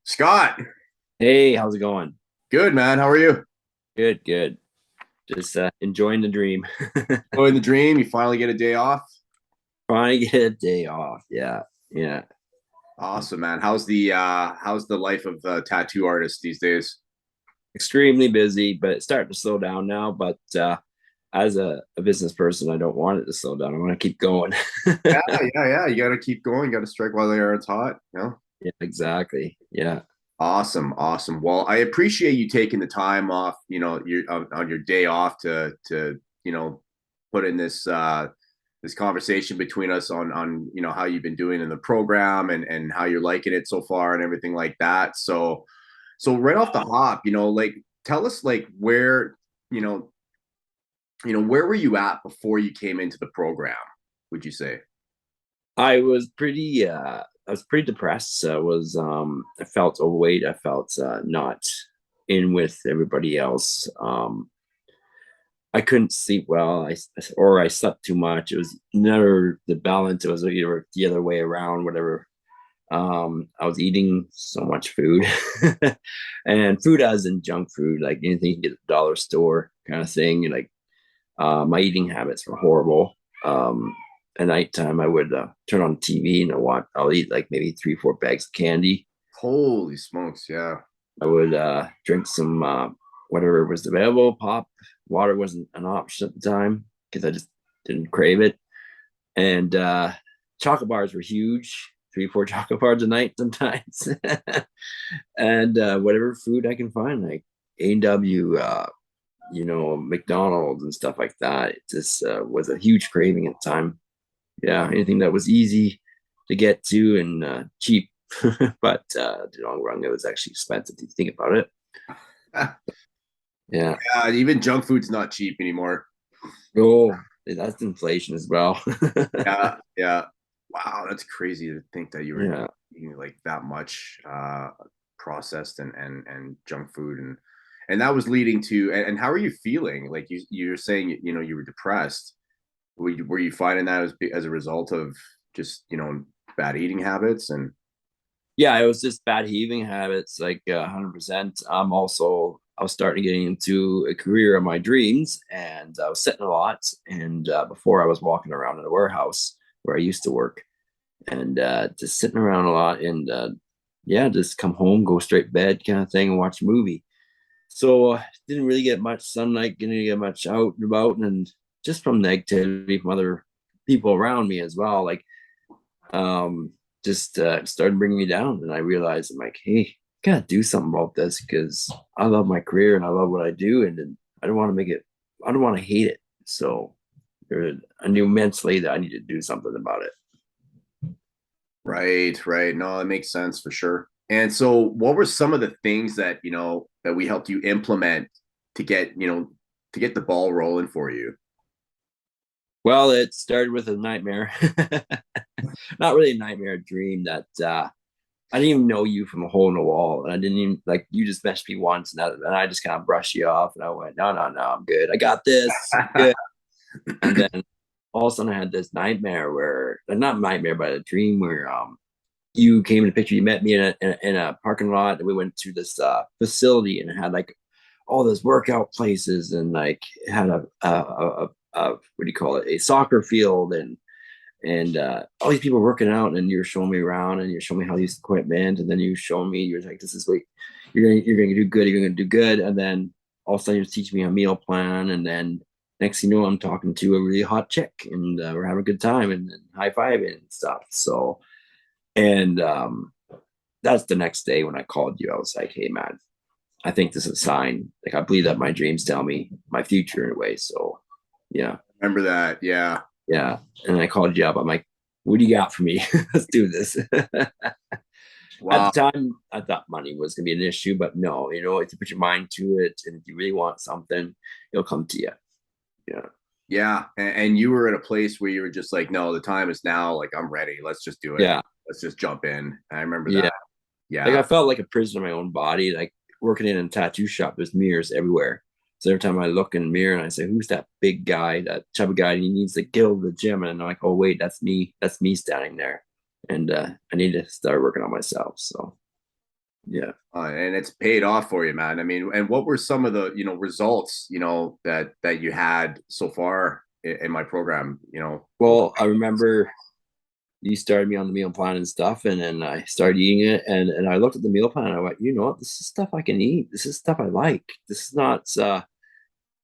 Scott, Hey, how's it going? good man. How are you? Good, good. Just enjoying the dream. Going the dream. You finally get a day off. Trying to get a day off. Yeah, yeah. Awesome, man. How's the life of a tattoo artist these days? Extremely busy, but it's starting to slow down now. But as a business person, I don't want it to slow down. I want to keep going. Yeah, yeah, yeah. You got to keep going. You got to strike while the iron's hot. Yeah, exactly. Yeah. Awesome, awesome. Well, I appreciate you taking the time off. Your on your day off to put in this conversation between us on how you've been doing in the program and how you're liking it so far and everything like that. So right off the hop, like tell us like you know, where were you at before you came into the program, would you say? I was pretty depressed. I felt overweight. I felt not in with everybody else. I couldn't sleep well. I slept too much. It was never the balance. It was either the other way around, whatever. I was eating so much food, and food as in junk food, like anything you can get at the dollar store kind of thing. Like my eating habits were horrible. At nighttime, I would turn on TV and I'll eat like maybe 3, 4 bags of candy. Holy smokes, yeah. I would drink some whatever was available. Pop water wasn't an option at the time because I just didn't crave it. And chocolate bars were huge, 3, 4 chocolate bars a night sometimes. And whatever food I can find, like A&W, McDonald's and stuff like that. It just was a huge craving at the time. Yeah, anything that was easy to get to and cheap. But the long run, it was actually expensive if you think about it. Yeah. Yeah, even junk food's not cheap anymore. Oh, that's inflation as well. Yeah, yeah. Wow, that's crazy to think that you were Yeah. eating like that much processed and junk food and that was leading to and how are you feeling? Like you're saying you were depressed. Were you finding that as a result of just bad eating habits and Yeah, it was just bad heaving habits, like 100%. I was starting getting into a career of my dreams, and I was sitting a lot. And before I was walking around in a warehouse where I used to work, and just sitting around a lot, and yeah, just come home, go straight to bed, kind of thing, and watch a movie. So didn't really get much sunlight, didn't get much out and about, and just from negativity from other people around me as well. Like um, just started bringing me down. And I realized I'm like, hey, I gotta do something about this because I love my career and I love what I do, and I don't want to make it. I don't want to hate it. So I knew mentally that I needed to do something about it. right, right. No, that makes sense for sure. And so what were some of the things that, that we helped you implement to get the ball rolling for you? Well, it started with a nightmare. Not really a nightmare, a dream that I didn't even know you from a hole in the wall. And I didn't even like you just messaged me once and I just kind of brushed you off and I went, no, no, no, I'm good. I got this. I'm good. And then all of a sudden I had this nightmare where not nightmare, but a dream where you came in the picture, you met me in a parking lot and we went to this facility and it had like all those workout places and like it had a what do you call it? A soccer field and all these people working out and you're showing me around and you're showing me how to use equipment and then you show me you're like this is what you're gonna do good, you're gonna do good, and then all of a sudden you're teaching me a meal plan, and then next thing you know I'm talking to a really hot chick and we're having a good time and high fiving and stuff. So and that's the next day when I called you. I was like, hey man, I think this is a sign. Like I believe that my dreams tell me my future in a way. So yeah. Remember that? Yeah. Yeah. And I called you up. I'm like, what do you got for me? Let's do this. At the Wow. time, I thought money was going to be an issue, but no, if you put your mind to it and if you really want something, it'll come to you. Yeah. Yeah. And you were in a place where you were just like, no, the time is now. Like, I'm ready. Let's just do it. Yeah. Let's just jump in. I remember Yeah. that. Like Yeah. I felt like a prisoner in my own body. Like working in a tattoo shop, there's mirrors everywhere. So every time I look in the mirror and I say, "Who's that big guy, that chubby guy? And he needs to kill the gym." And I'm like, "Oh wait, that's me. That's me standing there." And I need to start working on myself. So Yeah. And it's paid off for you, man. I mean, and what were some of the, results, that you had so far in my program, Well, I remember you started me on the meal plan and stuff, and then I started eating it, and I looked at the meal plan and I went, you know what, this is stuff I can eat. This is stuff I like. This is not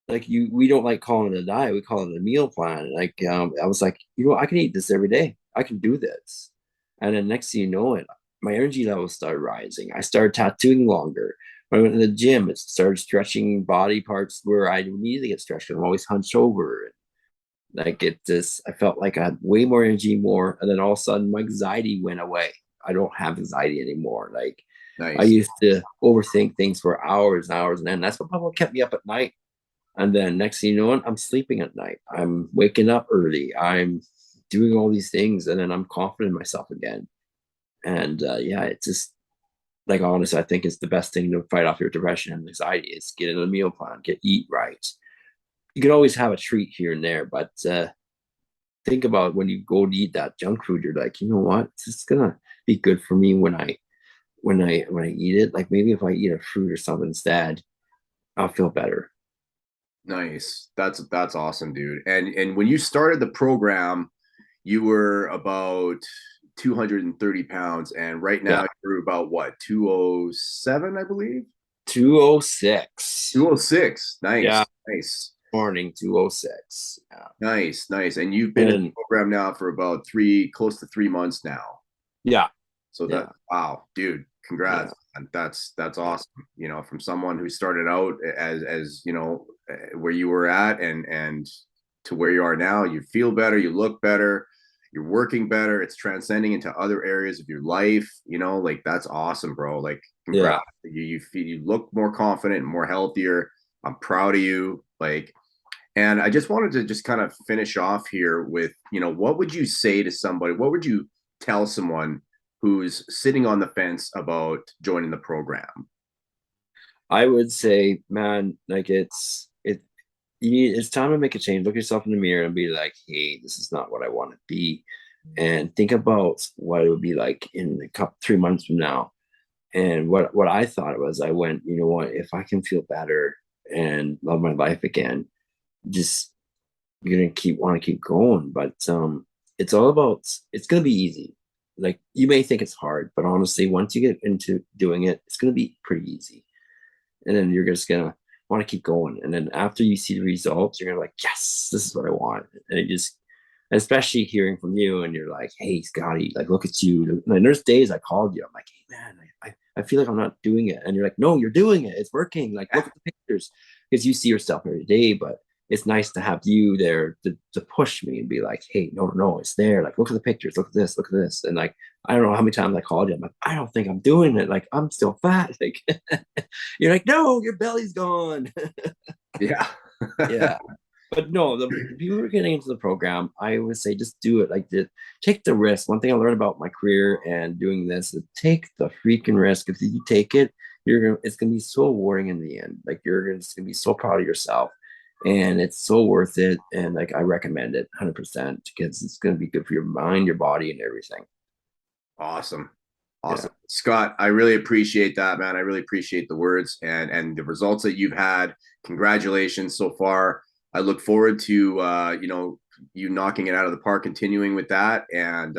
like we don't like calling it a diet, we call it a meal plan. Like I was like, I can eat this every day. I can do this. And then next thing you know it, my energy levels started rising. I started tattooing longer. When I went to the gym, it started stretching body parts where I needed to get stretched. I'm always hunched over. Like it just, I felt like I had way more energy, more, and then all of a sudden my anxiety went away. I don't have anxiety anymore. Like I Nice. used to overthink things for hours and hours, and then that's what probably kept me up at night. And then next thing you know, I'm sleeping at night. I'm waking up early. I'm doing all these things, and then I'm confident in myself again. And yeah, it's just like honestly, I think it's the best thing to fight off your depression and anxiety is get in a meal plan, eat right. You can always have a treat here and there, but think about when you go to eat that junk food, you're like, you know what? It's gonna be good for me when I eat it. Like maybe if I eat a fruit or something instead, I'll feel better. Nice. That's awesome, dude. And when you started the program, you were about 230 pounds, and right now Yeah. you're about what, 207, I believe? 206. 206. Nice. Yeah, Nice. morning 206. Yeah. Nice. Nice. And you've been in And the program now for about close to 3 months now. yeah, So yeah, wow, dude, yeah, congrats. And that's yeah, awesome. From someone who started out as where you were at, and to where you are now, you feel better, you look better, you're working better, it's transcending into other areas of your life, like that's awesome, bro. Like congrats. yeah. You look more confident and more healthier. I'm proud of you. Like, and I just wanted to just kind of finish off here with, what would you say to somebody? What would you tell someone who's sitting on the fence about joining the program? I would say, man, like it's time to make a change. Look yourself in the mirror and be like, hey, this is not what I want to be. And think about what it would be like in a couple 3 months from now. And what I thought was I went, you know what, if I can feel better and love my life again, just you're gonna keep want to keep going. But it's all about it's gonna be easy. Like you may think it's hard, but honestly, once you get into doing it, it's gonna be pretty easy. And then you're just gonna want to keep going. And then after you see the results, you're gonna like, yes, this is what I want. And it just, especially hearing from you, and you're like, hey, Scotty, like look at you. And there's days I called you, I'm like, hey man, I feel like I'm not doing it. And you're like, no, you're doing it. It's working. Like look at the pictures, because you see yourself every day. But it's nice to have you there to push me and be like, hey, no, no, it's there. Like look at the pictures, look at this, look at this. And like I don't know how many times I called you. I'm like, I don't think I'm doing it. Like I'm still fat. Like you're like, no, your belly's gone. Yeah. Yeah. But no, the people who are getting into the program, I would say just do it. Like take the risk. One thing I learned about my career and doing this is take the freaking risk. If you take it, it's gonna be so rewarding in the end. Like you're just gonna be so proud of yourself. And it's so worth it. And like I recommend it 100% because it's gonna be good for your mind, your body, and everything. Awesome. Yeah. Awesome. Scott, I really appreciate that, man. I really appreciate the words and the results that you've had. Congratulations so far. I look forward to you knocking it out of the park, continuing with that. And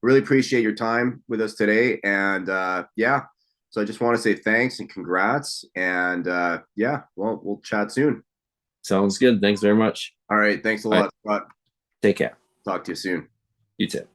really appreciate your time with us today. And yeah, so I just want to say thanks and congrats. And yeah, well, we'll chat soon. Sounds good. Thanks very much. All right. Thanks a All right. lot, Scott. Take care. Talk to you soon. You too.